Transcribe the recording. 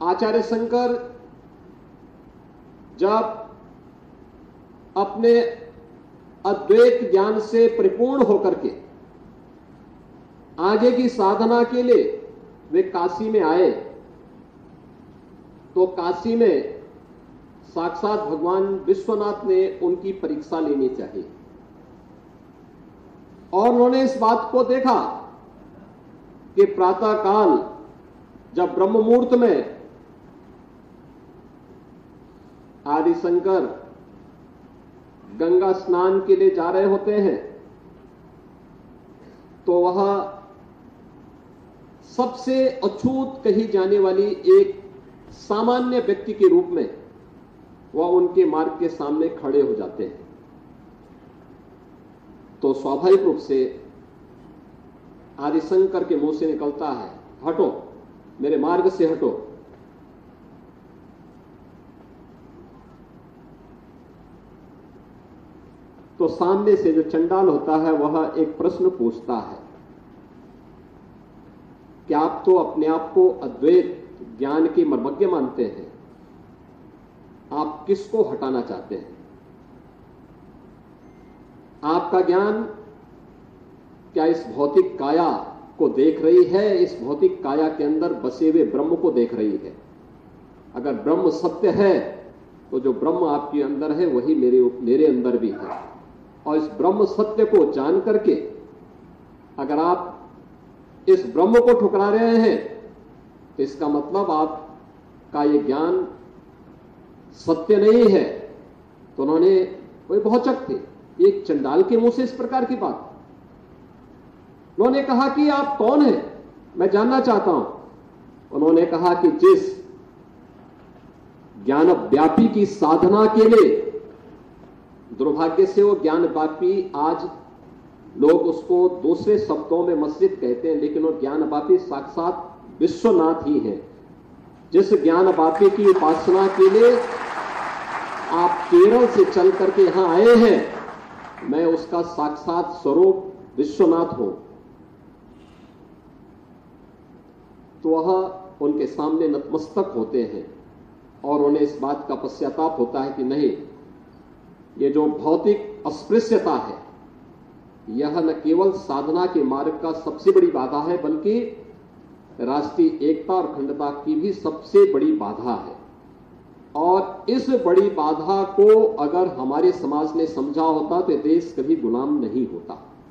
आचार्य शंकर जब अपने अद्वैत ज्ञान से परिपूर्ण होकर के आगे की साधना के लिए वे काशी में आए, तो काशी में साक्षात भगवान विश्वनाथ ने उनकी परीक्षा लेनी चाहिए। और उन्होंने इस बात को देखा कि प्रातः काल जब ब्रह्म मुहूर्त में आदि शंकर गंगा स्नान के लिए जा रहे होते हैं, तो वह सबसे अछूत कही जाने वाली एक सामान्य व्यक्ति के रूप में वह उनके मार्ग के सामने खड़े हो जाते हैं। तो स्वाभाविक रूप से आदिशंकर के मुंह से निकलता है, हटो, मेरे मार्ग से हटो। तो सामने से जो चंडाल होता है वह एक प्रश्न पूछता है कि आप तो अपने आप को अद्वैत ज्ञान के मर्मज्ञ मानते हैं, आप किसको हटाना चाहते हैं? आपका ज्ञान क्या इस भौतिक काया को देख रही है, इस भौतिक काया के अंदर बसे हुए ब्रह्म को देख रही है? अगर ब्रह्म सत्य है तो जो ब्रह्म आपके अंदर है वही मेरे अंदर भी है। और इस ब्रह्म सत्य को जान करके अगर आप इस ब्रह्म को ठुकरा रहे हैं तो इसका मतलब आपका ये ज्ञान सत्य नहीं है। तो उन्होंने, वही भौचक थे, एक चंडाल के मुंह से इस प्रकार की बात। उन्होंने कहा कि आप कौन हैं, मैं जानना चाहता हूं। उन्होंने कहा कि जिस ज्ञान व्यापी की साधना के लिए, दुर्भाग्य से वो ज्ञान व्यापी आज लोग उसको दूसरे शब्दों में मस्जिद कहते हैं, लेकिन वो ज्ञान व्यापी साक्षात विश्वनाथ ही है। जिस ज्ञान व्यापी की उपासना के लिए आप केरल से चल करके यहां आए हैं, मैं उसका साक्षात स्वरूप विश्वनाथ हूं। तो वह उनके सामने नतमस्तक होते हैं और उन्हें इस बात का पश्चाताप होता है कि नहीं, ये जो भौतिक अस्पृश्यता है यह न केवल साधना के मार्ग का सबसे बड़ी बाधा है, बल्कि राष्ट्रीय एकता और अखंडता की भी सबसे बड़ी बाधा है। और इस बड़ी बाधा को अगर हमारे समाज ने समझा होता तो देश कभी गुलाम नहीं होता।